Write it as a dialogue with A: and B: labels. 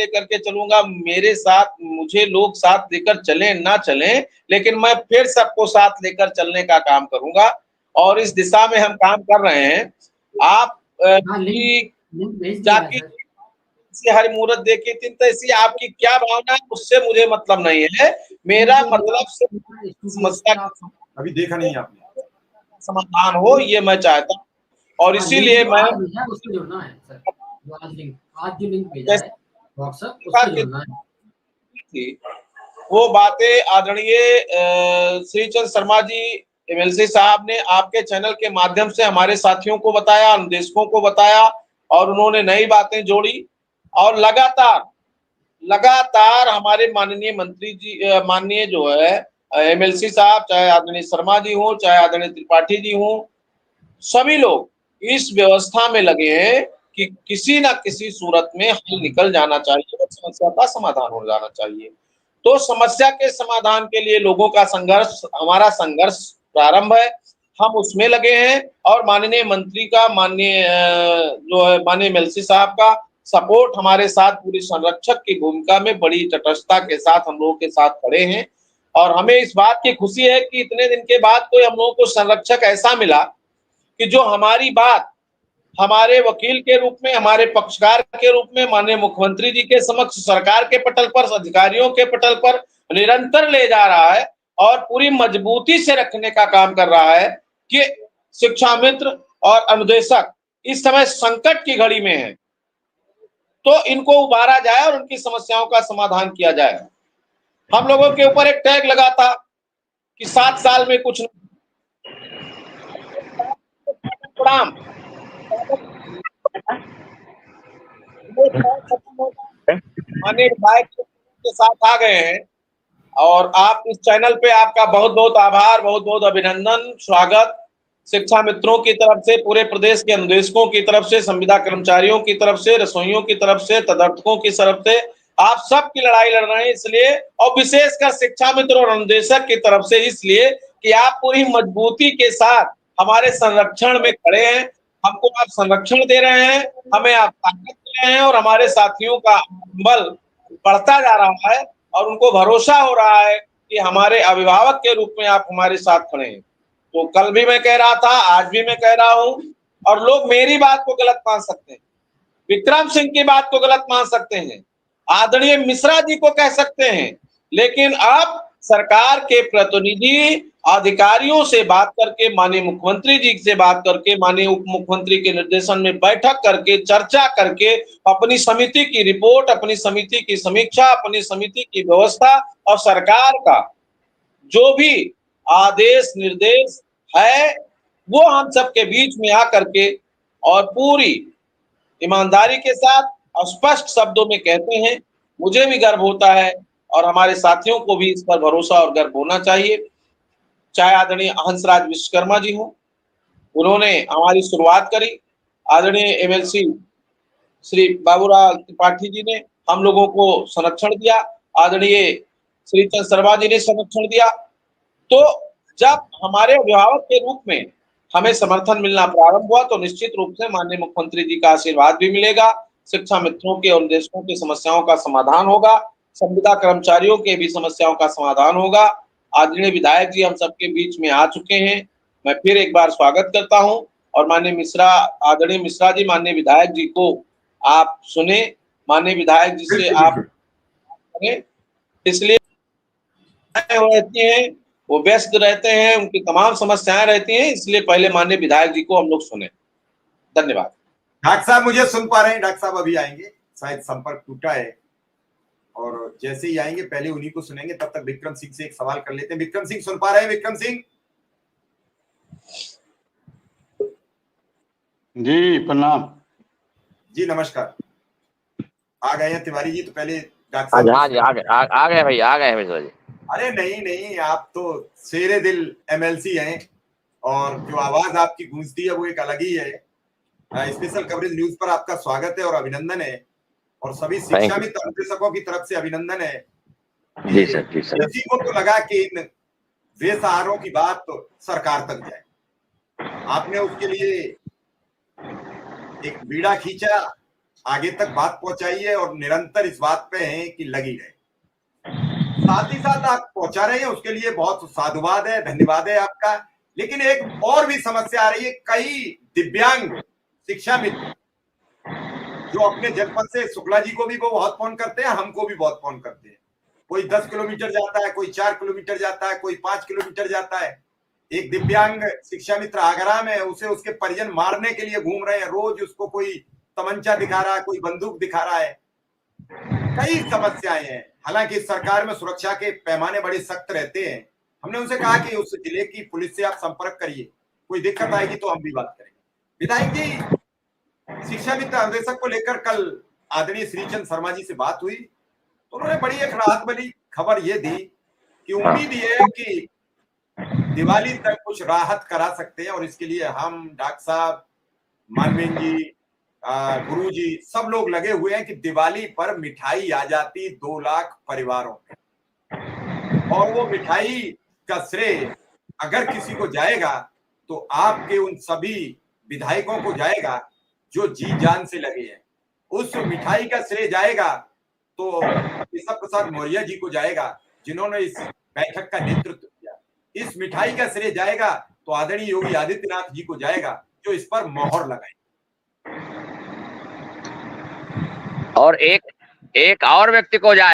A: लेकर के चलूंगा, मेरे साथ मुझे लोग साथ लेकर चले ना चले, लेकिन मैं फिर सबको साथ लेकर चलने का काम करूंगा और इस दिशा में हम काम कर रहे हैं। आप जाकी हर मूरत देखी थी तैसी आपकी क्या भावना है, उससे मुझे मतलब नहीं है। मेरा मतलब सिर्फ समस्या
B: अभी देखा नहीं आपने
A: समाधान हो, ये मैं चाहता हूँ और इसीलिए मैं
C: उससे जुड़ना है सर, आज जो लिंक भेजा है व्हाट्सएप उससे जुड़ना है।
A: वो बातें आदरणीय श्रीचंद शर्मा जी एमएलसी साहब ने आपके चैनल के माध्यम से हमारे साथियों को बताया, अनुदेशकों को बताया और उन्होंने नई बातें जोड़ी और लगातार हमारे माननीय मंत्री जी, माननीय जो है एमएलसी साहब, चाहे आदरणीय शर्मा जी हो, चाहे आदरणीय त्रिपाठी जी हो, सभी लोग इस व्यवस्था में लगे हैं कि किसी ना किसी सूरत में हल निकल जाना चाहिए और समस्या का समाधान हो जाना चाहिए। तो समस्या के समाधान के लिए लोगों का संघर्ष, हमारा संघर्ष प्रारंभ है, हम उसमें लगे हैं और माननीय मंत्री का, माननीय जो है माननीय एमएलसी साहब का सपोर्ट हमारे साथ पूरी संरक्षक की भूमिका में बड़ी तटस्थता के साथ हम लोगों के साथ खड़े हैं। और हमें इस बात की खुशी है कि इतने दिन के बाद कोई हम लोगों को संरक्षक ऐसा मिला कि जो हमारी बात हमारे वकील के रूप में, हमारे पक्षकार के रूप में माननीय मुख्यमंत्री जी के समक्ष, सरकार के पटल पर, अधिकारियों के पटल पर निरंतर ले जा रहा है और पूरी मजबूती से रखने का काम कर रहा है कि शिक्षा मित्र और अनुदेशक इस समय संकट की घड़ी में है, तो इनको उबारा जाए और उनकी समस्याओं का समाधान किया जाए। हम लोगों के ऊपर एक टैग लगा था कि 7 साल में कुछ प्रणाम माननीय विधायक के साथ आ गए हैं और आप इस चैनल पे, आपका बहुत बहुत आभार, बहुत बहुत अभिनंदन, स्वागत शिक्षा मित्रों की तरफ से, पूरे प्रदेश के अनुदेशकों की तरफ से, संविदा कर्मचारियों की तरफ से, रसोइयों की तरफ से, तदर्थकों की तरफ से, आप सबकी लड़ाई लड़ रहे हैं इसलिए, और विशेषकर शिक्षा मित्र और अनुदेशक की तरफ से इसलिए कि आप पूरी मजबूती के साथ हमारे संरक्षण में खड़े हैं, हमको आप संरक्षण दे रहे हैं, हमें आप ताकत दे रहे हैं और हमारे साथियों का बल बढ़ता जा रहा है और उनको भरोसा हो रहा है कि हमारे अभिभावक के रूप में आप हमारे साथ खड़े हैं। तो कल भी मैं कह रहा था, आज भी मैं कह रहा हूं, और लोग मेरी बात को गलत मान सकते हैं, विक्रम सिंह की बात को गलत मान सकते हैं, आदरणीय मिश्रा जी को कह सकते हैं, लेकिन अब सरकार के प्रतिनिधि अधिकारियों से बात करके, माननीय मुख्यमंत्री जी से बात करके, माननीय उप मुख्यमंत्री के निर्देशन में बैठक करके, चर्चा करके, अपनी समिति की रिपोर्ट, अपनी समिति की समीक्षा, अपनी समिति की व्यवस्था और सरकार का जो भी आदेश निर्देश है वो हम सबके बीच में आकर के और पूरी ईमानदारी के साथ स्पष्ट शब्दों में कहते हैं। मुझे भी गर्व होता है और हमारे साथियों को भी इस पर भरोसा और गर्व होना चाहिए। चाहे आदरणीय हंसराज विश्वकर्मा जी हो, उन्होंने हमारी शुरुआत करी, आदरणीय एमएलसी श्री बाबूलाल त्रिपाठी जी ने हम लोगों को संरक्षण दिया, आदरणीय श्रीचंद शर्मा जी ने संरक्षण दिया। तो जब हमारे अभिभावक के रूप में हमें समर्थन मिलना प्रारंभ हुआ तो निश्चित रूप से माननीय मुख्यमंत्री जी का आशीर्वाद भी मिलेगा, शिक्षा मित्रों के और देशों की समस्याओं का समाधान होगा, संविदा कर्मचारियों के भी समस्याओं का समाधान होगा। आदरणीय विधायक जी हम सबके बीच में आ चुके हैं, मैं फिर एक बार स्वागत करता हूं और माननीय मिश्रा, आदरणीय मिश्रा जी, माननीय विधायक जी को आप सुने, माननीय विधायक जी से आप सुने, इसलिए रहती हैं, वो व्यस्त रहते हैं, उनकी तमाम समस्याएं रहती हैं, इसलिए पहले माननीय विधायक जी को हम लोग सुने। धन्यवाद।
B: डॉक्टर साहब मुझे सुन पा रहे हैं? डॉक्टर साहब अभी आएंगे, शायद संपर्क टूटा है और जैसे ही आएंगे पहले उन्हीं को सुनेंगे। तब तक विक्रम सिंह से एक सवाल कर लेते हैं। विक्रम सिंह सुन पा रहे हैं? विक्रम सिंह
D: जी प्रणाम
B: जी, नमस्कार। आ गए हैं तिवारी जी? तो पहले डॉक्टर साहब।
E: हाँ जी, आ गए भाई, आ गए मिश्रा जी।
B: अरे नहीं, आप तो शेरे दिल एमएलसी हैं और जो आवाज आपकी गूंजती है वो एक अलग ही है। स्पेशल कवरेज न्यूज पर आपका स्वागत है और अभिनंदन है, और सभी शिक्षा मित्र अनुदेशकों की तरफ से अभिनंदन है।
E: जी सर, जी सर।
B: किसी को तो लगा कि इन बेसहारों की बात तो सरकार तक जाए, आपने उसके लिए एक बीड़ा खींचा आगे तक बात पहुंचाई है और निरंतर इस बात पे हैं कि लगी रहे। साथ ही साथ आप पहुंचा रहे हैं, उसके लिए बहुत साधुवाद है, धन्यवाद है आपका। लेकिन एक और भी समस्या आ रही है, कई दिव्यांग शिक्षा मित्र जो अपने जनपद से शुक्ला जी को भी वो बहुत फोन करते हैं, हमको भी बहुत फोन करते हैं। कोई 10 किलोमीटर जाता है, कोई 4 किलोमीटर जाता है, कोई 5 किलोमीटर जाता है। एक दिव्यांग शिक्षा मित्र आगरा में, उसे उसके परिजन मारने के लिए घूम रहे हैं, रोज उसको कोई तमंचा दिखा रहा है, कोई बंदूक दिखा रहा है। कई समस्याएं हैं। हालांकि सरकार में सुरक्षा के पैमाने बड़े सख्त रहते हैं। हमने उनसे कहा कि उस जिले की पुलिस से आप संपर्क करिए, कोई दिक्कत आएगी तो हम भी बात करेंगे। विधायक जी, शिक्षा मित्र अन्वेषक को लेकर कल आदरणीय श्रीचंद शर्मा जी से बात हुई तो उन्होंने बड़ी एक राहत वाली खबर ये दी कि उम्मीद ये है कि दिवाली तक कुछ राहत करा सकते हैं, और इसके लिए हम, डॉक्टर साहब, मानवेंद्र जी, गुरु जी, सब लोग लगे हुए हैं कि दिवाली पर मिठाई आ जाती 2 लाख परिवारों में, और वो मिठाई का श्रेय अगर किसी को जाएगा तो आपके उन सभी विधायकों को जाएगा जो जी जान से लगे हैं। उस मिठाई का श्रेय जाएगा तो केशव प्रसाद मौर्य जी को जाएगा, जिन्होंने इस बैठक का नेतृत्व किया। इस मिठाई का श्रेय जाएगा तो आदरणीय योगी आदित्यनाथ जी को जाएगा, जो इस पर मोहर लगाए।
E: और एक और व्यक्ति को जाए।